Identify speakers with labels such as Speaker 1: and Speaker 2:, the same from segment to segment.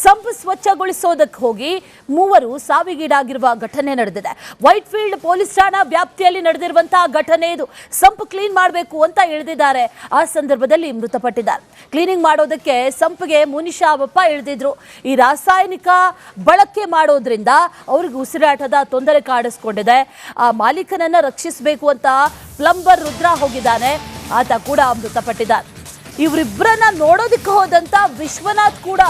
Speaker 1: Sump ಸ್ವಚ್ಛಗೊಳಿಸೋದಕ್ಕೆ ಹೋಗಿ ಮೂವರು ಸಾವಿಗೀಡಾಗಿರುವ ಘಟನೆ ನಡೆದಿದೆ. ವೈಟ್ಫೀಲ್ಡ್ ಪೊಲೀಸ್ ಠಾಣಾ ವ್ಯಾಪ್ತಿಯಲ್ಲಿ ನಡೆದಿರುವಂತಹ ಘಟನೆ ಇದು. ಸಂಪ್ ಕ್ಲೀನ್ ಮಾಡಬೇಕು ಅಂತ ಇಳಿದಿದ್ದಾರೆ. ಆ ಸಂದರ್ಭದಲ್ಲಿ ಮೃತಪಟ್ಟಿದ್ದಾರೆ. ಕ್ಲೀನಿಂಗ್ ಮಾಡೋದಕ್ಕೆ ಸಂಪ್ಗೆ ಮುನಿಶಾವಪ್ಪ ಇಳಿದಿದ್ರು. ಈ ರಾಸಾಯನಿಕ ಬಳಕೆ ಮಾಡೋದ್ರಿಂದ ಅವ್ರಿಗೆ ಉಸಿರಾಟದ ತೊಂದರೆ ಕಾಣಿಸ್ಕೊಂಡಿದೆ. ಆ ಮಾಲೀಕನನ್ನ ರಕ್ಷಿಸಬೇಕು ಅಂತ ಪ್ಲಂಬರ್ ರುದ್ರ ಹೋಗಿದ್ದಾನೆ. ಆತ ಕೂಡ ಮೃತಪಟ್ಟಿದ್ದಾನೆ. ಇವರಿಬ್ಬರನ್ನ ನೋಡೋದಕ್ಕೆ ಹೋದಂತ ವಿಶ್ವನಾಥ್ ಕೂಡ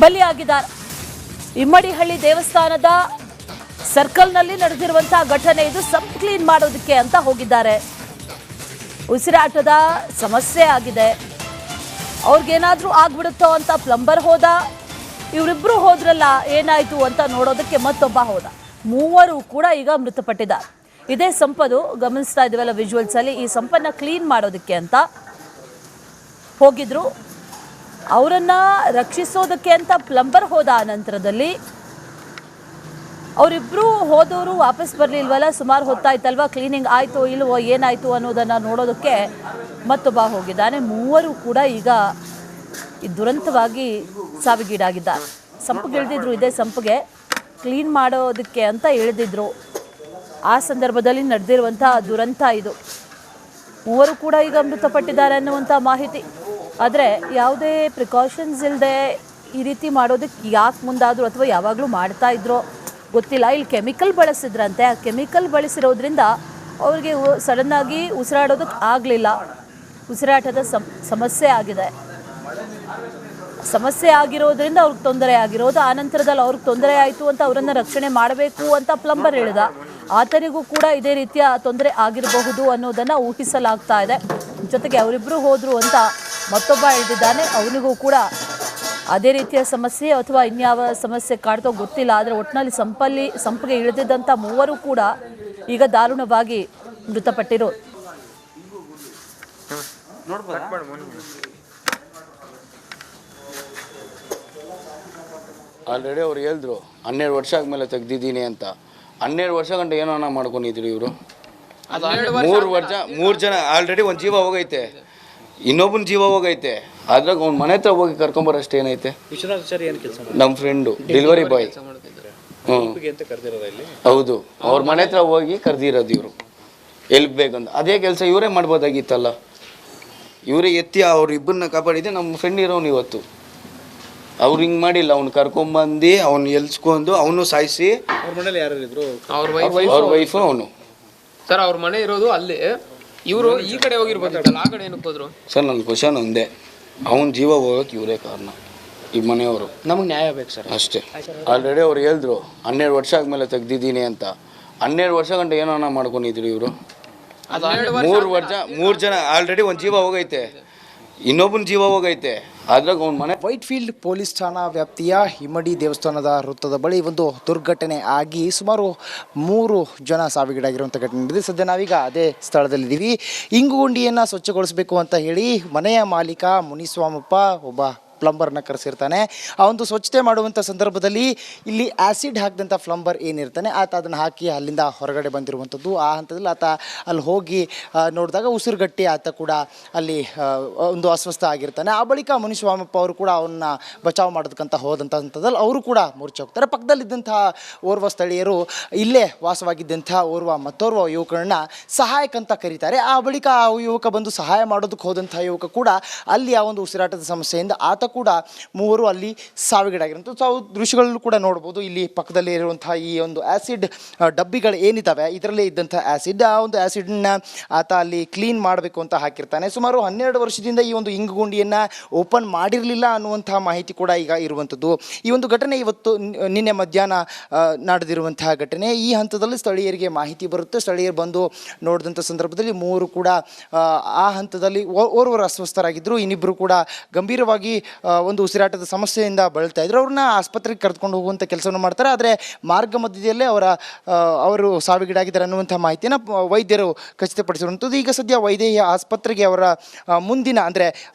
Speaker 1: ಬಲಿಯಾಗಿದ್ದಾರೆ. ಇಮ್ಮಡಿಹಳ್ಳಿ ದೇವಸ್ಥಾನದ ಸರ್ಕಲ್ನಲ್ಲಿ ನಡೆದಿರುವಂತಹ ಘಟನೆ ಇದು. ಸಂಪ್ ಕ್ಲೀನ್ ಮಾಡೋದಕ್ಕೆ ಅಂತ ಹೋಗಿದ್ದಾರೆ. ಉಸಿರಾಟದ ಸಮಸ್ಯೆ ಆಗಿದೆ. ಅವ್ರಿಗೇನಾದ್ರೂ ಆಗ್ಬಿಡುತ್ತೋ ಅಂತ ಪ್ಲಂಬರ್ ಹೋದ. ಇವರಿಬ್ರು ಹೋದ್ರಲ್ಲ, ಏನಾಯ್ತು ಅಂತ ನೋಡೋದಕ್ಕೆ ಮತ್ತೊಬ್ಬ ಹೋದ. ಮೂವರು ಕೂಡ ಈಗ ಮೃತಪಟ್ಟಿದ್ದಾರೆ. ಇದೇ ಸಂಪದು ಗಮನಿಸ್ತಾ ಇದೀವಲ್ಲ ವಿಜುವಲ್ಸ್ ಅಲ್ಲಿ. ಈ ಸಂಪನ್ನ ಕ್ಲೀನ್ ಮಾಡೋದಕ್ಕೆ ಅಂತ ಹೋಗಿದ್ರು. ಅವರನ್ನ ರಕ್ಷಿಸೋದಕ್ಕೆ ಅಂತ ಪ್ಲಂಬರ್ ಹೋದ. ನಂತರದಲ್ಲಿ ಅವರಿಬ್ರು ಹೋದವರು ವಾಪಸ್ ಬರಲಿಲ್ವಲ್ಲ, ಸುಮಾರು ಹೊತ್ತಾಯ್ತಲ್ವಾ, ಕ್ಲೀನಿಂಗ್ ಆಯ್ತೋ ಇಲ್ವೋ ಏನಾಯ್ತು ಅನ್ನೋದನ್ನ ನೋಡೋದಕ್ಕೆ ಮತ್ತೊಬ್ಬ ಹೋಗಿದ್ದಾನೆ. ಮೂವರು ಕೂಡ ಈಗ ದುರಂತವಾಗಿ ಸಾವಿಗೀಡಾಗಿದ್ದಾರೆ. ಸಂಪಿಗೆ ಇಳಿದಿದ್ರು. ಇದೇ ಸಂಪಿಗೆ ಕ್ಲೀನ್ ಮಾಡೋದಕ್ಕೆ ಅಂತ ಇಳಿದಿದ್ರು. ಆ ಸಂದರ್ಭದಲ್ಲಿ ನಡೆದಿರುವಂತಹ ದುರಂತ ಇದು. ಮೂವರು ಕೂಡ ಈಗ ಮೃತಪಟ್ಟಿದ್ದಾರೆ ಅನ್ನುವಂಥ ಮಾಹಿತಿ. ಆದರೆ ಯಾವುದೇ ಪ್ರಿಕಾಷನ್ಸ್ ಇಲ್ಲದೆ ಈ ರೀತಿ ಮಾಡೋದಕ್ಕೆ ಯಾಕೆ ಮುಂದಾದರೂ ಅಥವಾ ಯಾವಾಗಲೂ ಮಾಡ್ತಾ ಇದ್ರೋ ಗೊತ್ತಿಲ್ಲ. ಇಲ್ಲಿ ಕೆಮಿಕಲ್ ಬಳಸಿದ್ರಂತೆ. ಆ ಕೆಮಿಕಲ್ ಬಳಸಿರೋದ್ರಿಂದ ಅವ್ರಿಗೆ ಸಡನ್ನಾಗಿ ಉಸಿರಾಡೋದಕ್ಕೆ ಆಗಲಿಲ್ಲ. ಉಸಿರಾಟದ ಸಮಸ್ಯೆ ಆಗಿದೆ. ಸಮಸ್ಯೆ ಆಗಿರೋದ್ರಿಂದ ಅವ್ರಿಗೆ ತೊಂದರೆ ಆಗಿರೋದು. ಆ ನಂತರದಲ್ಲಿ ಅವ್ರಿಗೆ ತೊಂದರೆ ಆಯಿತು ಅಂತ ಅವರನ್ನು ರಕ್ಷಣೆ ಮಾಡಬೇಕು ಅಂತ ಪ್ಲಂಬರ್ ಹೇಳಿದ. ಆತನಿಗೂ ಕೂಡ ಇದೇ ರೀತಿಯ ತೊಂದರೆ ಆಗಿರಬಹುದು ಅನ್ನೋದನ್ನು ಊಹಿಸಲಾಗ್ತಾ ಇದೆ. ಜೊತೆಗೆ ಅವರಿಬ್ಬರು ಹೋದರು ಅಂತ ಮತ್ತೊಬ್ಬ ಹೇಳಿದ್ದಾನೆ. ಅವನಿಗೂ ಕೂಡ ಅದೇ ರೀತಿಯ ಸಮಸ್ಯೆ ಅಥವಾ ಇನ್ಯಾವ ಸಮಸ್ಯೆ ಕಾಡ್ತೋ ಗೊತ್ತಿಲ್ಲ. ಆದರೆ ಒಟ್ಟಿನಲ್ಲಿ ಸಂಪಿಗೆ ಇಳಿದಿದ್ದಂಥ ಮೂವರು ಕೂಡ ಈಗ ದಾರುಣವಾಗಿ ಮೃತಪಟ್ಟಿರೋದು.
Speaker 2: ಆಲ್ರೆಡಿ ಅವ್ರು ಹೇಳಿದ್ರು 12 ವರ್ಷ ಆದಮೇಲೆ ತೆಗ್ದಿದ್ದೀನಿ ಅಂತ. 12 ವರ್ಷ ಗಂಟೆ ಏನೋ ಮಾಡ್ಕೊಂಡಿದ್ರು ಇವರು. 3 ಜನ ಆಲ್ರೆಡಿ ಒಂದು ಜೀವ ಹೋಗೈತೆ, ಇನ್ನೊಬ್ಬನ ಜೀವ ಹೋಗೈತೆ. ಅದ್ರಾಗ ಅವ್ನ ಮನೆ ಹತ್ರ ಹೋಗಿ ಕರ್ಕೊಂಬರಷ್ಟು ಏನೈತೆ. ನಮ್ಮ ಫ್ರೆಂಡು ಡೆಲಿವರಿ ಬಾಯ್. ಹೌದು, ಅವ್ರ ಮನೆ ಹತ್ರ ಹೋಗಿ ಕರೆದಿರೋದು ಇವರು. ಎಲ್ಲಿ ಬೇಕಂತ ಅದೇ ಕೆಲಸ ಇವರೇ ಮಾಡ್ಬೋದಾಗಿತ್ತಲ್ಲ. ಇವರೇ ಎತ್ತಿ ಅವ್ರ ಇಬ್ಬರನ್ನ ಕಾಪಾಡಿದ್ದೆ ನಮ್ಮ ಫ್ರೆಂಡ್ ಇರೋನು. ಇವತ್ತು ಅವ್ರು ಹಿಂಗೆ ಮಾಡಿಲ್ಲ. ಅವ್ನು ಕರ್ಕೊಂಬಂದು ಅವ್ನು ಎಲ್ಸ್ಕೊಂಡು ಅವನು ಸಾಯಿಸಿ.
Speaker 3: ಅವ್ರ ಮನೇಲಿ ಯಾರು ಇದ್ರು?
Speaker 2: ಅವ್ರ ವೈಫ್ ಅವನು.
Speaker 4: ಸರ್ ಅವ್ರ ಮನೆ ಇರೋದು ಅಲ್ಲಿ. ಇವರು ಈ ಕಡೆ ಹೋಗಿರ್ಬೋದಿತ್ತಲ್ಲ, ಆ ಕಡೆ ಏನಕ್ಕೆ ಹೋದ್ರು?
Speaker 2: ಸರ್ ನನ್ನ ಕ್ವಶನ್ ಒಂದೇ, ಅವನ ಜೀವ ಹೋಗೋಕೆ ಇವರೇ ಕಾರಣ, ಈ ಮನೆಯವರು.
Speaker 4: ನಮಗೆ ನ್ಯಾಯ ಬೇಕು ಸರ್,
Speaker 2: ಅಷ್ಟೇ. ಆಲ್ರೆಡಿ ಅವ್ರು ಹೇಳಿದ್ರು 12 ವರ್ಷ ಆದಮೇಲೆ ತೆಗ್ದಿದ್ದೀನಿ ಅಂತ. 12 ವರ್ಷ ಗಂಟೆ ಏನೋ ಮಾಡ್ಕೊಂಡಿದ್ರು ಇವರು. 3 ಜನ ಆಲ್ರೆಡಿ ಒಂದು ಜೀವ ಹೋಗೈತೆ, ಇನ್ನೊಬ್ಬನ ಜೀವ ಹೋಗೈತೆ. ಅದ್ರಾಗ ಅವ್ನ ಮನೆ.
Speaker 5: ವೈಟ್ಫೀಲ್ಡ್ ಪೊಲೀಸ್ ಠಾಣಾ ವ್ಯಾಪ್ತಿಯ ಹಿಮ್ಮಡಿ ದೇವಸ್ಥಾನದ ವೃತ್ತದ ಬಳಿ ಒಂದು ದುರ್ಘಟನೆ ಆಗಿ ಸುಮಾರು 3 ಜನ ಸಾವಿಗೀಡಾಗಿರುವಂಥ ಘಟನೆ ನಡೆದಿದೆ. ಸದ್ಯ ನಾವೀಗ ಅದೇ ಸ್ಥಳದಲ್ಲಿದ್ದೀವಿ. ಇಂಗುಗುಂಡಿಯನ್ನು ಸ್ವಚ್ಛಗೊಳಿಸಬೇಕು ಅಂತ ಹೇಳಿ ಮನೆಯ ಮಾಲೀಕ ಮುನಿಸ್ವಾಮಪ್ಪ ಒಬ್ಬ ಪ್ಲಂಬರ್ನ ಕರೆಸಿರ್ತಾನೆ. ಆ ಒಂದು ಸ್ವಚ್ಛತೆ ಮಾಡುವಂಥ ಸಂದರ್ಭದಲ್ಲಿ ಇಲ್ಲಿ ಆ್ಯಸಿಡ್ ಹಾಕಿದಂಥ ಪ್ಲಂಬರ್ ಏನಿರ್ತಾನೆ ಆತ ಅದನ್ನು ಹಾಕಿ ಅಲ್ಲಿಂದ ಹೊರಗಡೆ ಬಂದಿರುವಂಥದ್ದು. ಆ ಹಂತದಲ್ಲಿ ಆತ ಅಲ್ಲಿ ಹೋಗಿ ನೋಡಿದಾಗ ಉಸಿರುಗಟ್ಟಿ ಆತ ಕೂಡ ಅಲ್ಲಿ ಒಂದು ಅಸ್ವಸ್ಥ ಆಗಿರ್ತಾನೆ. ಆ ಬಳಿಕ ಮುನಿಸ್ವಾಮಪ್ಪ ಅವರು ಕೂಡ ಅವನ್ನ ಬಚಾವ್ ಮಾಡೋದಕ್ಕಂತ ಹೋದಂಥ ಹಂತದಲ್ಲಿ ಅವರು ಕೂಡ ಮೂರ್ಛೆ ಹೋಗ್ತಾರೆ. ಪಕ್ಕದಲ್ಲಿದ್ದಂತಹ ಓರ್ವ ಸ್ಥಳೀಯರು ಇಲ್ಲೇ ವಾಸವಾಗಿದ್ದಂಥ ಮತ್ತೋರ್ವ ಯುವಕರನ್ನ ಸಹಾಯಕಂತ ಕರೀತಾರೆ. ಆ ಬಳಿಕ ಆ ಯುವಕ ಬಂದು ಸಹಾಯ ಮಾಡೋದಕ್ಕೆ ಹೋದಂಥ ಯುವಕ ಕೂಡ ಅಲ್ಲಿ ಆ ಒಂದು ಉಸಿರಾಟದ ಸಮಸ್ಯೆಯಿಂದ ಆತ ಕೂಡ 3 ಅಲ್ಲಿ ಸಾವಿಗೀಡಾಗಿರುವಂಥ ದೃಶ್ಯಗಳಲ್ಲೂ ಕೂಡ ನೋಡ್ಬೋದು. ಇಲ್ಲಿ ಪಕ್ಕದಲ್ಲಿ ಇರುವಂತಹ ಈ ಒಂದು ಆ್ಯಸಿಡ್ ಡಬ್ಬಿಗಳು ಏನಿದ್ದಾವೆ ಇದರಲ್ಲೇ ಇದ್ದಂಥ ಆ್ಯಸಿಡ್, ಆ ಒಂದು ಆ್ಯಸಿಡ್ನ ಆತ ಅಲ್ಲಿ ಕ್ಲೀನ್ ಮಾಡಬೇಕು ಅಂತ ಹಾಕಿರ್ತಾನೆ. ಸುಮಾರು 12 ವರ್ಷದಿಂದ ಈ ಒಂದು ಇಂಗುಗುಂಡಿಯನ್ನು ಓಪನ್ ಮಾಡಿರಲಿಲ್ಲ ಅನ್ನುವಂತಹ ಮಾಹಿತಿ ಕೂಡ ಈಗ ಇರುವಂಥದ್ದು. ಈ ಒಂದು ಘಟನೆ ನಿನ್ನೆ ಮಧ್ಯಾಹ್ನ ನಡೆದಿರುವಂತಹ ಘಟನೆ. ಈ ಹಂತದಲ್ಲಿ ಸ್ಥಳೀಯರಿಗೆ ಮಾಹಿತಿ ಬರುತ್ತೆ. ಸ್ಥಳೀಯರು ಬಂದು ನೋಡಿದಂಥ ಸಂದರ್ಭದಲ್ಲಿ 3 ಕೂಡ ಆ ಹಂತದಲ್ಲಿ ಓರ್ವರು ಅಸ್ವಸ್ಥರಾಗಿದ್ದರು. ಇನ್ನಿಬ್ಬರು ಕೂಡ ಗಂಭೀರವಾಗಿ ಒಂದು ಉಸಿರಾಟದ ಸಮಸ್ಯೆಯಿಂದ ಬಳಲ್ತಾ ಇದ್ರು. ಅವ್ರನ್ನ ಆಸ್ಪತ್ರೆಗೆ ಕರೆದುಕೊಂಡು ಹೋಗುವಂಥ ಕೆಲಸವನ್ನು ಮಾಡ್ತಾರೆ. ಆದರೆ ಮಾರ್ಗ ಮಧ್ಯದಲ್ಲೇ ಅವರು ಸಾವಿಗೀಡಾಗಿದ್ದಾರೆ ಅನ್ನುವಂಥ ಮಾಹಿತಿಯನ್ನು ವೈದ್ಯರು ಖಚಿತಪಡಿಸಿರುವಂಥದ್ದು. ಈಗ ಸದ್ಯ ವೈದ್ಯಕೀಯ ಆಸ್ಪತ್ರೆಗೆ ಅವರ ಮುಂದಿನ ಅಂದರೆ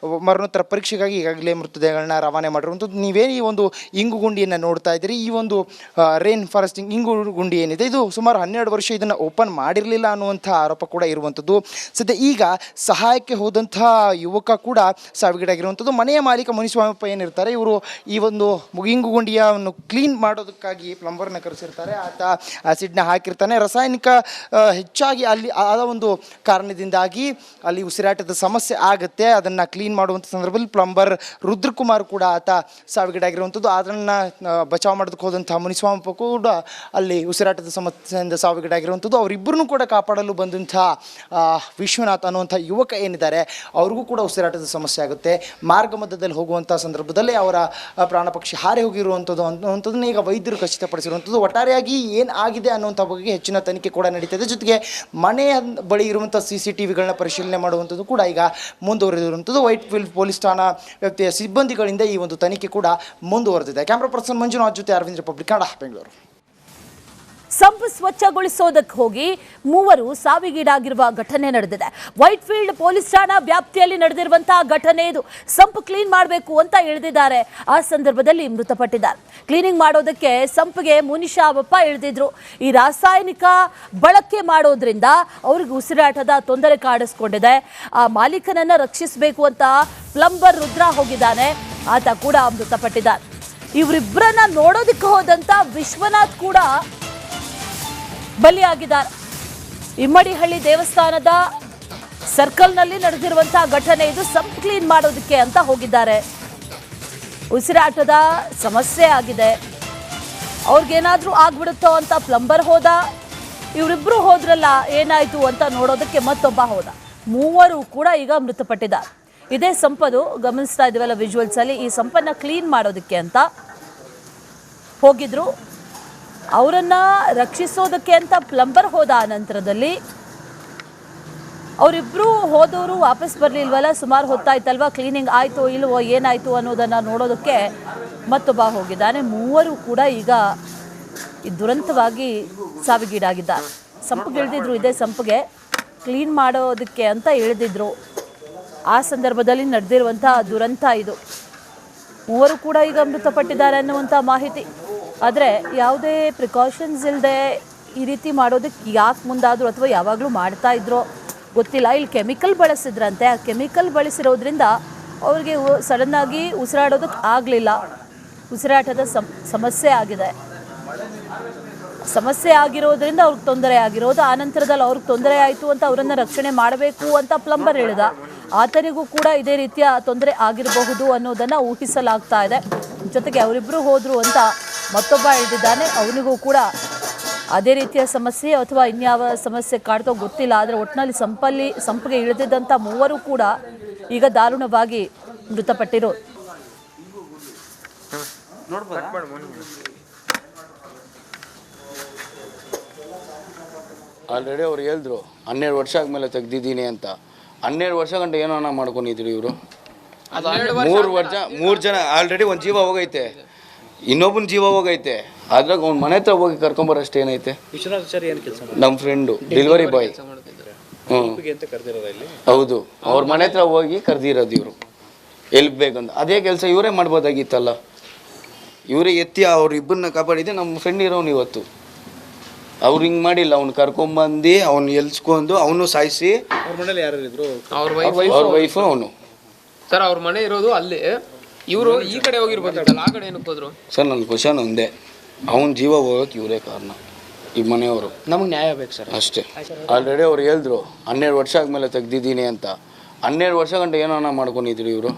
Speaker 5: ಮರಣೋತ್ತರ ಪರೀಕ್ಷೆಗಾಗಿ ಈಗಾಗಲೇ ಮೃತದೇಹಗಳನ್ನ ರವಾನೆ ಮಾಡಿರುವಂಥದ್ದು. ನೀವೇನು ಈ ಒಂದು ಇಂಗುಗುಂಡಿಯನ್ನು ನೋಡ್ತಾ ಇದ್ದೀರಿ, ಈ ಒಂದು ರೇನ್ ಫಾರೆಸ್ಟಿಂಗ್ ಇಂಗುಗುಂಡಿ ಏನಿದೆ ಇದು ಸುಮಾರು 12 ವರ್ಷ ಇದನ್ನು ಓಪನ್ ಮಾಡಿರಲಿಲ್ಲ ಅನ್ನುವಂಥ ಆರೋಪ ಕೂಡ ಇರುವಂಥದ್ದು. ಸದ್ಯ ಈಗ ಸಹಾಯಕ್ಕೆ ಹೋದಂಥ ಯುವಕ ಕೂಡ ಸಾವಿಗೀಡಾಗಿರುವಂಥದ್ದು. ಮನೆಯ ಮಾಲೀಕ ಮುನಿಸ್ವಾಮಿ ಮುನಿಸ್ವಾಮಪ್ಪ ಏನಿರ್ತಾರೆ ಇವರು ಈ ಒಂದು ಇಂಗುಗುಂಡಿಯನ್ನು ಕ್ಲೀನ್ ಮಾಡೋದಕ್ಕಾಗಿ ಪ್ಲಂಬರ್ನ ಕರೆಸಿರ್ತಾರೆ. ಆತ ಆ್ಯಸಿಡ್ನ ಹಾಕಿರ್ತಾನೆ. ರಾಸಾಯನಿಕ ಹೆಚ್ಚಾಗಿ ಅಲ್ಲಿ ಆದ ಒಂದು ಕಾರಣದಿಂದಾಗಿ ಅಲ್ಲಿ ಉಸಿರಾಟದ ಸಮಸ್ಯೆ ಆಗುತ್ತೆ. ಅದನ್ನು ಕ್ಲೀನ್ ಮಾಡುವಂಥ ಸಂದರ್ಭದಲ್ಲಿ ಪ್ಲಂಬರ್ ರುದ್ರಕುಮಾರ್ ಕೂಡ ಆತ ಸಾವಿಗೀಡಾಗಿರುವಂಥದ್ದು. ಅದನ್ನು ಬಚಾವ್ ಮಾಡೋದಕ್ಕೆ ಹೋದಂಥ ಮುನಿಸ್ವಾಮಪ್ಪ ಕೂಡ ಅಲ್ಲಿ ಉಸಿರಾಟದ ಸಮಸ್ಯೆಯಿಂದ ಸಾವಿಗೀಡಾಗಿರುವಂಥದ್ದು. ಅವರಿಬ್ಬರನ್ನೂ ಕೂಡ ಕಾಪಾಡಲು ಬಂದಂಥ ವಿಶ್ವನಾಥ್ ಅನ್ನುವಂಥ ಯುವಕ ಏನಿದ್ದಾರೆ ಅವ್ರಿಗೂ ಕೂಡ ಉಸಿರಾಟದ ಸಮಸ್ಯೆ ಆಗುತ್ತೆ. ಮಾರ್ಗ ಮಧ್ಯದಲ್ಲಿ ಹೋಗುವಂಥ ಸಂದರ್ಭದಲ್ಲಿ ಅವರ ಪ್ರಾಣ ಪಕ್ಷಿ ಹಾರಿ ಹೋಗಿರುವಂಥದ್ದು ಅನ್ನುವಂಥದ್ದನ್ನ ಈಗ ವೈದ್ಯರು ಖಚಿತಪಡಿಸಿರುವಂಥದ್ದು. ಒಟ್ಟಾರೆಯಾಗಿ ಏನು ಆಗಿದೆ ಅನ್ನುವಂಥ ಬಗ್ಗೆ ಹೆಚ್ಚಿನ ತನಿಖೆ ಕೂಡ ನಡೀತಿದೆ. ಜೊತೆಗೆ ಮನೆಯ ಬಳಿ ಇರುವಂಥ CCTVಗಳನ್ನ ಪರಿಶೀಲನೆ ಮಾಡುವಂಥದ್ದು ಕೂಡ ಈಗ ಮುಂದುವರೆದಿರುವಂಥದ್ದು. ವೈಟ್ ಫೀಲ್ಡ್ ಪೊಲೀಸ್ ಠಾಣಾ ವ್ಯಾಪ್ತಿಯ ಸಿಬ್ಬಂದಿಗಳಿಂದ ಈ ಒಂದು ತನಿಖೆ ಕೂಡ ಮುಂದುವರೆದಿದೆ. ಕ್ಯಾಮ್ರಾ ಪರ್ಸನ್ ಮಂಜುನಾಥ್ ಜೊತೆ ಅರವಿಂದ್ ರಿಪಬ್ಲಿಕ್ ಕನ್ನಡ, ಬೆಂಗಳೂರು.
Speaker 1: ಸಂಪ್ ಸ್ವಚ್ಛಗೊಳಿಸೋದಕ್ಕೆ ಹೋಗಿ ಮೂವರು ಸಾವಿಗೀಡಾಗಿರುವ ಘಟನೆ ನಡೆದಿದೆ. ವೈಟ್ ಫೀಲ್ಡ್ ಪೊಲೀಸ್ ಠಾಣಾ ವ್ಯಾಪ್ತಿಯಲ್ಲಿ ನಡೆದಿರುವಂತಹ ಘಟನೆ ಇದು. ಸಂಪ್ ಕ್ಲೀನ್ ಮಾಡಬೇಕು ಅಂತ ಇಳಿದಿದ್ದಾರೆ. ಆ ಸಂದರ್ಭದಲ್ಲಿ ಮೃತಪಟ್ಟಿದ್ದಾರೆ. ಕ್ಲೀನಿಂಗ್ ಮಾಡೋದಕ್ಕೆ ಸಂಪ್ಗೆ ಮುನಿಶಾಬಪ್ಪ ಇಳಿದಿದ್ರು. ಈ ರಾಸಾಯನಿಕ ಬಳಕೆ ಮಾಡೋದ್ರಿಂದ ಅವ್ರಿಗೆ ಉಸಿರಾಟದ ತೊಂದರೆ ಕಾಣಿಸ್ಕೊಂಡಿದೆ. ಆ ಮಾಲೀಕನನ್ನ ರಕ್ಷಿಸಬೇಕು ಅಂತ ಪ್ಲಂಬರ್ ರುದ್ರ ಹೋಗಿದ್ದಾನೆ. ಆತ ಕೂಡ ಮೃತಪಟ್ಟಿದ್ದಾನೆ. ಇವರಿಬ್ಬರನ್ನ ನೋಡೋದಕ್ಕೆ ಹೋದಂತ ವಿಶ್ವನಾಥ್ ಕೂಡ ಬಲಿಯಾಗಿದ್ದಾರೆ. ಇಮ್ಮಡಿಹಳ್ಳಿ ದೇವಸ್ಥಾನದ ಸರ್ಕಲ್ನಲ್ಲಿ ನಡೆದಿರುವಂತಹ ಘಟನೆ ಇದು. ಸಂಪ್ ಕ್ಲೀನ್ ಮಾಡೋದಕ್ಕೆ ಅಂತ ಹೋಗಿದ್ದಾರೆ. ಉಸಿರಾಟದ ಸಮಸ್ಯೆ ಆಗಿದೆ. ಅವ್ರಿಗೇನಾದ್ರೂ ಆಗ್ಬಿಡುತ್ತೋ ಅಂತ ಪ್ಲಂಬರ್ ಹೋದ. ಇವರಿಬ್ರು ಹೋದ್ರಲ್ಲ, ಏನಾಯ್ತು ಅಂತ ನೋಡೋದಕ್ಕೆ ಮತ್ತೊಬ್ಬ ಹೋದ. ಮೂವರು ಕೂಡ ಈಗ ಮೃತಪಟ್ಟಿದ್ದಾರೆ. ಇದೇ ಸಂಪದು ಗಮನಿಸ್ತಾ ಇದೀವಲ್ಲ ವಿಜುವಲ್ಸ್ ಅಲ್ಲಿ. ಈ ಸಂಪನ್ನ ಕ್ಲೀನ್ ಮಾಡೋದಕ್ಕೆ ಅಂತ ಹೋಗಿದ್ರು. ಅವರನ್ನ ರಕ್ಷಿಸೋದಕ್ಕೆ ಅಂತ ಪ್ಲಂಬರ್ ಹೋದ. ನಂತರದಲ್ಲಿ ಅವರಿಬ್ರು ಹೋದವರು ವಾಪಸ್ ಬರಲಿಲ್ವಲ್ಲ, ಸುಮಾರು ಹೊತ್ತಾಯ್ತಲ್ವಾ, ಕ್ಲೀನಿಂಗ್ ಆಯ್ತೋ ಇಲ್ವೋ ಏನಾಯ್ತು ಅನ್ನೋದನ್ನ ನೋಡೋದಕ್ಕೆ ಮತ್ತೊಬ್ಬ ಹೋಗಿದ್ದಾನೆ. ಮೂವರು ಕೂಡ ಈಗ ದುರಂತವಾಗಿ ಸಾವಿಗೀಡಾಗಿದ್ದಾರೆ. ಸಂಪಿಗೆ ಇಳಿದಿದ್ರು. ಇದೇ ಸಂಪಿಗೆ ಕ್ಲೀನ್ ಮಾಡೋದಕ್ಕೆ ಅಂತ ಇಳಿದಿದ್ರು. ಆ ಸಂದರ್ಭದಲ್ಲಿ ನಡೆದಿರುವಂತಹ ದುರಂತ ಇದು. ಮೂವರು ಕೂಡ ಈಗ ಮೃತಪಟ್ಟಿದ್ದಾರೆ ಅನ್ನುವಂಥ ಮಾಹಿತಿ. ಆದರೆ ಯಾವುದೇ ಪ್ರಿಕಾಷನ್ಸ್ ಇಲ್ಲದೆ ಈ ರೀತಿ ಮಾಡೋದಕ್ಕೆ ಯಾಕೆ ಮುಂದಾದರೂ ಅಥವಾ ಯಾವಾಗಲೂ ಮಾಡ್ತಾ ಇದ್ರೋ ಗೊತ್ತಿಲ್ಲ. ಇಲ್ಲಿ ಕೆಮಿಕಲ್ ಬಳಸಿದ್ರಂತೆ. ಆ ಕೆಮಿಕಲ್ ಬಳಸಿರೋದ್ರಿಂದ ಅವ್ರಿಗೆ ಸಡನ್ನಾಗಿ ಉಸಿರಾಡೋದಕ್ಕೆ ಆಗಲಿಲ್ಲ. ಉಸಿರಾಟದ ಸಮಸ್ಯೆ ಆಗಿದೆ. ಸಮಸ್ಯೆ ಆಗಿರೋದ್ರಿಂದ ಅವ್ರಿಗೆ ತೊಂದರೆ ಆಗಿರೋದು. ಆ ನಂತರದಲ್ಲಿ ಅವ್ರಿಗೆ ತೊಂದರೆ ಆಯಿತು ಅಂತ ಅವರನ್ನು ರಕ್ಷಣೆ ಮಾಡಬೇಕು ಅಂತ ಪ್ಲಂಬರ್ ಹೇಳಿದ. ಆತನಿಗೂ ಕೂಡ ಇದೇ ರೀತಿಯ ತೊಂದರೆ ಆಗಿರಬಹುದು ಅನ್ನೋದನ್ನು ಊಹಿಸಲಾಗ್ತಾ ಇದೆ. ಜೊತೆಗೆ ಅವರಿಬ್ಬರು ಹೋದರು ಅಂತ ಮತ್ತೊಬ್ಬ ಹೇಳಿದ್ದಾನೆ. ಅವನಿಗೂ ಕೂಡ ಅದೇ ರೀತಿಯ ಸಮಸ್ಯೆ ಅಥವಾ ಇನ್ಯಾವ ಸಮಸ್ಯೆ ಕಾಡ್ತೋ ಗೊತ್ತಿಲ್ಲ. ಆದರೆ ಒಟ್ಟಿನಲ್ಲಿ ಸಂಪಿಗೆ ಇಳಿದಿದ್ದಂಥ ಮೂವರು ಕೂಡ ಈಗ ದಾರುಣವಾಗಿ ಮೃತಪಟ್ಟಿರೋದು.
Speaker 2: ಆಲ್ರೆಡಿ ಅವ್ರು ಹೇಳಿದ್ರು 12 ವರ್ಷ ಆದ್ಮೇಲೆ ತೆಗ್ದಿದ್ದೀನಿ ಅಂತ. 12 ವರ್ಷ ಗಂಟೆ ಏನೋ ಮಾಡ್ಕೊಂಡಿದ್ರು ಇವರು. 3 ಜನ ಆಲ್ರೆಡಿ ಒಂದು ಜೀವ ಹೋಗೈತೆ, ಇನ್ನೊಬ್ಬನ ಜೀವ ಹೋಗೈತೆ. ಅದ್ರಾಗ ಅವ್ನ ಮನೆ ಹತ್ರ ಹೋಗಿ ಕರ್ಕೊಂಬರಷ್ಟು ಏನೈತೆ. ನಮ್ಮ ಫ್ರೆಂಡು ಡೆಲಿವರಿ ಬಾಯ್. ಹೌದು, ಅವ್ರ ಮನೆ ಹತ್ರ ಹೋಗಿ ಕರೆದಿರೋದು ಇವರು. ಎಲ್ಪ್ ಬೇಕಂತ ಅದೇ ಕೆಲಸ ಇವರೇ ಮಾಡ್ಬೋದಾಗಿತ್ತಲ್ಲ. ಇವರೇ ಎತ್ತಿ ಅವ್ರ ಇಬ್ಬರನ್ನ ಕಾಪಾಡಿದ್ದೆ ನಮ್ಮ ಫ್ರೆಂಡ್ ಇರೋನು ಇವತ್ತು. ಅವ್ರು ಹಿಂಗೆ ಮಾಡಿಲ್ಲ. ಅವ್ನು ಕರ್ಕೊಂಬಂದು ಅವ್ನು ಎಲ್ಸ್ಕೊಂಡು ಅವನು ಸಾಯಿಸಿ.
Speaker 4: ಅವ್ರ ಮನೇಲಿ ಯಾರು ಇದ್ರು?
Speaker 2: ಅವ್ರ ವೈಫು ಅವನು.
Speaker 4: ಸರ್ ಅವ್ರ ಮನೆ ಇರೋದು ಅಲ್ಲಿ. ಇವರು ಈ ಕಡೆ ಹೋಗಿರ್ಬೋದಿತ್ತಲ್ಲ, ಆ ಕಡೆ ಏನಕ್ಕೆ ಹೋದ್ರು?
Speaker 2: ಸರ್ ನನ್ನ ಕ್ವಶನ್ ಒಂದೇ, ಅವನ ಜೀವ ಹೋಗೋಕೆ ಇವರೇ ಕಾರಣ, ಈ ಮನೆಯವರು.
Speaker 5: ನಮಗೆ ನ್ಯಾಯ ಬೇಕು ಸರ್,
Speaker 2: ಅಷ್ಟೇ. ಆಲ್ರೆಡಿ ಅವ್ರು ಹೇಳಿದ್ರು 12 ವರ್ಷ ಆದ್ಮೇಲೆ ತೆಗ್ದಿದ್ದೀನಿ ಅಂತ. 12 ವರ್ಷ ಗಂಟೆ ಏನೋ ಮಾಡ್ಕೊಂಡಿದ್ರು ಇವರು.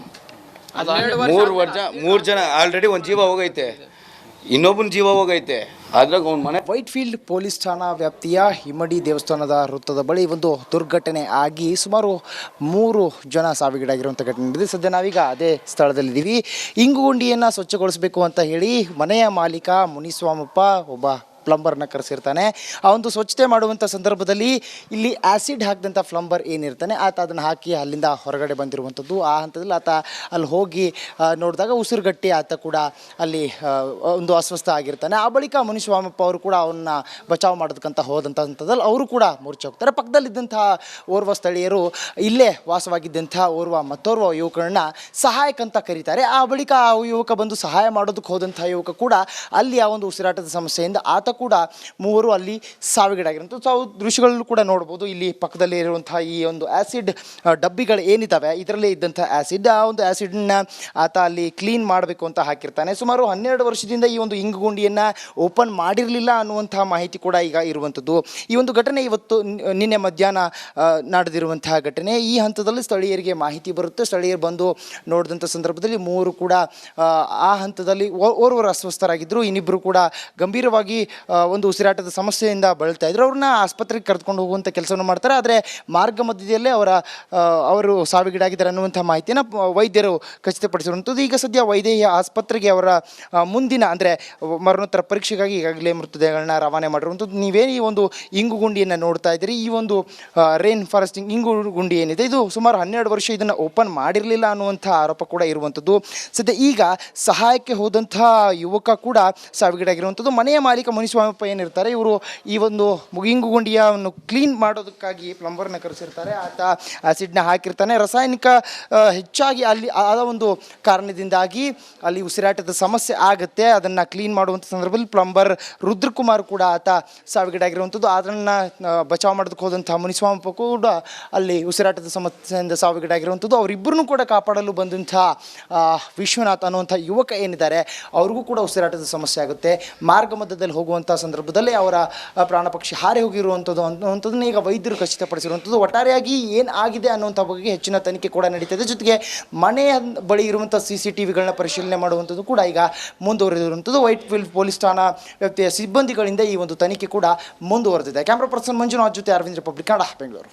Speaker 2: 3 ಜನ ಆಲ್ರೆಡಿ ಒಂದು ಜೀವ ಹೋಗೈತೆ, ಇನ್ನೊಬ್ಬನ ಜೀವ ಹೋಗೈತೆ. ಅದ್ರಾಗ ಅವ್ನ ಮನೆ.
Speaker 5: ವೈಟ್ ಫೀಲ್ಡ್ ಪೊಲೀಸ್ ಠಾಣಾ ವ್ಯಾಪ್ತಿಯ ಇಮ್ಮಡಿ ದೇವಸ್ಥಾನದ ವೃತ್ತದ ಬಳಿ ಒಂದು ದುರ್ಘಟನೆ ಆಗಿ ಸುಮಾರು 3 ಜನ ಸಾವಿಗೀಡಾಗಿರುವಂಥ ಘಟನೆ ನಡೆದಿದೆ. ಸದ್ಯ ನಾವೀಗ ಅದೇ ಸ್ಥಳದಲ್ಲಿದ್ದೀವಿ. ಇಂಗುಗುಂಡಿಯನ್ನು ಸ್ವಚ್ಛಗೊಳಿಸಬೇಕು ಅಂತ ಹೇಳಿ ಮನೆಯ ಮಾಲೀಕ ಮುನಿಸ್ವಾಮಪ್ಪ ಒಬ್ಬ ಪ್ಲಂಬರ್ನ ಕರೆಸಿರ್ತಾನೆ. ಆ ಒಂದು ಸ್ವಚ್ಛತೆ ಮಾಡುವಂಥ ಸಂದರ್ಭದಲ್ಲಿ ಇಲ್ಲಿ ಆ್ಯಸಿಡ್ ಹಾಕಿದಂಥ ಪ್ಲಂಬರ್ ಏನಿರ್ತಾನೆ ಆತ ಅದನ್ನು ಹಾಕಿ ಅಲ್ಲಿಂದ ಹೊರಗಡೆ ಬಂದಿರುವಂಥದ್ದು. ಆ ಹಂತದಲ್ಲಿ ಆತ ಅಲ್ಲಿ ಹೋಗಿ ನೋಡಿದಾಗ ಉಸಿರುಗಟ್ಟಿ ಆತ ಕೂಡ ಅಲ್ಲಿ ಒಂದು ಅಸ್ವಸ್ಥ ಆಗಿರ್ತಾನೆ. ಆ ಬಳಿಕ ಮುನಿಸ್ವಾಮಪ್ಪ ಅವರು ಕೂಡ ಅವನ್ನ ಬಚಾವ್ ಮಾಡೋದಕ್ಕಂತ ಹೋದಂಥ ಹಂತದಲ್ಲಿ ಅವರು ಕೂಡ ಮೂರ್ಛೆ ಹೋಗ್ತಾರೆ. ಪಕ್ಕದಲ್ಲಿದ್ದಂತಹ ಓರ್ವ ಸ್ಥಳೀಯರು ಇಲ್ಲೇ ವಾಸವಾಗಿದ್ದಂಥ ಮತ್ತೋರ್ವ ಯುವಕರನ್ನ ಸಹಾಯಕಂತ ಕರೀತಾರೆ. ಆ ಬಳಿಕ ಆ ಯುವಕ ಬಂದು ಸಹಾಯ ಮಾಡೋದಕ್ಕೆ ಹೋದಂಥ ಯುವಕ ಕೂಡ ಅಲ್ಲಿ ಆ ಒಂದು ಉಸಿರಾಟದ ಸಮಸ್ಯೆಯಿಂದ ಆತ ಕೂಡ ಮೂವರು ಅಲ್ಲಿ ಸಾವಿಗೀಡಾಗಿರುವಂಥದ್ದು. ತಾವು ದೃಶ್ಯಗಳಲ್ಲೂ ಕೂಡ ನೋಡ್ಬೋದು. ಇಲ್ಲಿ ಪಕ್ಕದಲ್ಲಿ ಇರುವಂತಹ ಈ ಒಂದು ಆ್ಯಸಿಡ್ ಡಬ್ಬಿಗಳು ಏನಿದ್ದಾವೆ ಇದರಲ್ಲೇ ಇದ್ದಂಥ ಆ್ಯಸಿಡ್, ಆ ಒಂದು ಆ್ಯಸಿಡ್ನ ಆತ ಅಲ್ಲಿ ಕ್ಲೀನ್ ಮಾಡಬೇಕು ಅಂತ ಹಾಕಿರ್ತಾನೆ. ಸುಮಾರು 12 ವರ್ಷದಿಂದ ಈ ಒಂದು ಇಂಗುಗುಂಡಿಯನ್ನು ಓಪನ್ ಮಾಡಿರಲಿಲ್ಲ ಅನ್ನುವಂತಹ ಮಾಹಿತಿ ಕೂಡ ಈಗ ಇರುವಂಥದ್ದು. ಈ ಒಂದು ಘಟನೆ ಇವತ್ತು ನಿನ್ನೆ ಮಧ್ಯಾಹ್ನ ನಡೆದಿರುವಂತಹ ಘಟನೆ. ಈ ಹಂತದಲ್ಲಿ ಸ್ಥಳೀಯರಿಗೆ ಮಾಹಿತಿ ಬರುತ್ತೆ. ಸ್ಥಳೀಯರು ಬಂದು ನೋಡಿದಂಥ ಸಂದರ್ಭದಲ್ಲಿ ಮೂವರು ಕೂಡ ಆ ಹಂತದಲ್ಲಿ ಓರ್ವರು ಅಸ್ವಸ್ಥರಾಗಿದ್ದರು, ಇನ್ನಿಬ್ಬರು ಕೂಡ ಗಂಭೀರವಾಗಿ ಒಂದು ಉಸಿರಾಟದ ಸಮಸ್ಯೆಯಿಂದ ಬಳಲ್ತಾ ಇದ್ರು. ಅವ್ರನ್ನ ಆಸ್ಪತ್ರೆಗೆ ಕರೆದುಕೊಂಡು ಹೋಗುವಂಥ ಕೆಲಸವನ್ನು ಮಾಡ್ತಾರೆ. ಆದರೆ ಮಾರ್ಗ ಮಧ್ಯದಲ್ಲೇ ಅವರು ಸಾವಿಗೀಡಾಗಿದ್ದಾರೆ ಅನ್ನುವಂಥ ಮಾಹಿತಿಯನ್ನು ವೈದ್ಯರು ಖಚಿತಪಡಿಸಿರುವಂಥದ್ದು. ಈಗ ಸದ್ಯ ವೈದ್ಯಕೀಯ ಆಸ್ಪತ್ರೆಗೆ ಅವರ ಮುಂದಿನ ಅಂದರೆ ಮರಣೋತ್ತರ ಪರೀಕ್ಷೆಗಾಗಿ ಈಗಾಗಲೇ ಮೃತದೇಹಗಳನ್ನ ರವಾನೆ ಮಾಡಿರುವಂಥದ್ದು. ನೀವೇನು ಈ ಒಂದು ಇಂಗುಗುಂಡಿಯನ್ನು ನೋಡ್ತಾ ಇದ್ದೀರಿ, ಈ ಒಂದು ರೈನ್ ಫಾರೆಸ್ಟಿಂಗ್ ಇಂಗುಗುಂಡಿ ಏನಿದೆ ಇದು ಸುಮಾರು 12 ವರ್ಷ ಇದನ್ನು ಓಪನ್ ಮಾಡಿರಲಿಲ್ಲ ಅನ್ನುವಂಥ ಆರೋಪ ಕೂಡ ಇರುವಂಥದ್ದು. ಸದ್ಯ ಈಗ ಸಹಾಯಕ್ಕೆ ಹೋದಂಥ ಯುವಕ ಕೂಡ ಸಾವಿಗೀಡಾಗಿರುವಂಥದ್ದು. ಮನೆಯ ಮಾಲೀಕ ಮುನಿಸ್ವಾಮಪ್ಪ ಏನಿರ್ತಾರೆ, ಇವರು ಈ ಒಂದು ಇಂಗುಗುಂಡಿಯನ್ನು ಕ್ಲೀನ್ ಮಾಡೋದಕ್ಕಾಗಿ ಪ್ಲಂಬರ್ನ ಕರೆಸಿರ್ತಾರೆ. ಆತ ಆ್ಯಸಿಡ್ನ ಹಾಕಿರ್ತಾನೆ. ರಾಸಾಯನಿಕ ಹೆಚ್ಚಾಗಿ ಅಲ್ಲಿ ಆದ ಒಂದು ಕಾರಣದಿಂದಾಗಿ ಅಲ್ಲಿ ಉಸಿರಾಟದ ಸಮಸ್ಯೆ ಆಗುತ್ತೆ. ಅದನ್ನು ಕ್ಲೀನ್ ಮಾಡುವಂಥ ಸಂದರ್ಭದಲ್ಲಿ ಪ್ಲಂಬರ್ ರುದ್ರಕುಮಾರ್ ಕೂಡ ಆತ ಸಾವಿಗೀಡಾಗಿರುವಂಥದ್ದು. ಅದನ್ನು ಬಚಾವ್ ಮಾಡೋದಕ್ಕೆ ಹೋದಂಥ ಮುನಿಸ್ವಾಮಪ್ಪ ಕೂಡ ಅಲ್ಲಿ ಉಸಿರಾಟದ ಸಮಸ್ಯೆಯಿಂದ ಸಾವಿಗೀಡಾಗಿರುವಂಥದ್ದು. ಅವರಿಬ್ಬರನ್ನೂ ಕೂಡ ಕಾಪಾಡಲು ಬಂದಂಥ ವಿಶ್ವನಾಥ್ ಅನ್ನುವಂಥ ಯುವಕ ಏನಿದ್ದಾರೆ ಅವ್ರಿಗೂ ಕೂಡ ಉಸಿರಾಟದ ಸಮಸ್ಯೆ ಆಗುತ್ತೆ. ಮಾರ್ಗ ಮಧ್ಯದಲ್ಲಿ ಹೋಗುವಂಥ ಸಂದರ್ಭದಲ್ಲಿ ಅವರ ಪ್ರಾಣ ಪಕ್ಷಿ ಹಾರಿ ಹೋಗಿರುವಂಥದ್ದು ಅನ್ನುವಂಥದ್ದನ್ನ ಈಗ ವೈದ್ಯರು ಖಚಿತಪಡಿಸಿರುವಂಥದ್ದು. ಒಟ್ಟಾರೆಯಾಗಿ ಏನು ಆಗಿದೆ ಅನ್ನುವಂಥ ಬಗ್ಗೆ ಹೆಚ್ಚಿನ ತನಿಖೆ ಕೂಡ ನಡೀತಿದೆ. ಜೊತೆಗೆ ಮನೆಯ ಬಳಿ ಇರುವಂಥ CCTVಗಳನ್ನ ಪರಿಶೀಲನೆ ಮಾಡುವಂಥದ್ದು ಕೂಡ ಈಗ ಮುಂದುವರೆದಿರುವಂಥದ್ದು. ವೈಟ್ಫೀಲ್ಡ್ ಪೊಲೀಸ್ ಠಾಣಾ ವ್ಯಾಪ್ತಿಯ ಸಿಬ್ಬಂದಿಗಳಿಂದ ಈ ಒಂದು ತನಿಖೆ ಕೂಡ ಮುಂದುವರೆದಿದೆ. ಕ್ಯಾಮ್ರಾ ಪರ್ಸನ್ ಮಂಜುನಾಥ್ ಜೊತೆ ಅರವಿಂದ್, ರಿಪಬ್ಲಿಕ್ ಕನ್ನಡ, ಬೆಂಗಳೂರು.